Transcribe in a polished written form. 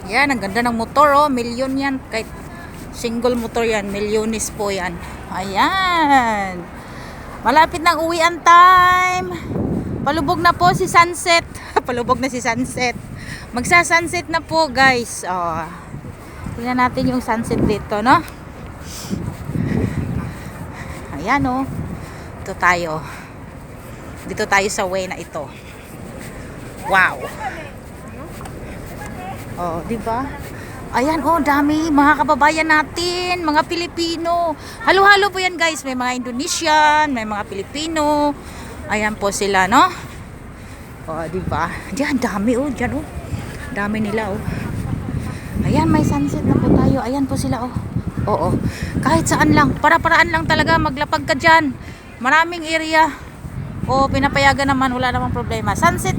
Yan, ang ganda ng motor, oh. Milyon yan. Kahit single motor yan, milyones po yan. Ayan. Malapit ng uwian time. Palubog na po si Sunset. Palubog na si Sunset. Magsa-sunset na po, guys. Oh. Tingnan natin yung sunset dito, no? Ayan, oh. Dito tayo. Dito tayo sa way na ito. Wow. Oh, di ba? Ayan, oh, dami mga kababayan natin, mga Pilipino. Halo-halo po yan, guys. May mga Indonesian, may mga Pilipino. Ayan po sila, no? Oh, di ba? Diyan dami, oh, diyan, oh. Dami nila, oh. Ayan, may sunset na po tayo. Ayan po sila, oh. Oo. Kahit saan lang, para-paraan lang talaga maglapag ka diyan. Maraming area. Oh, pinapayagan naman, wala namang problema. Sunset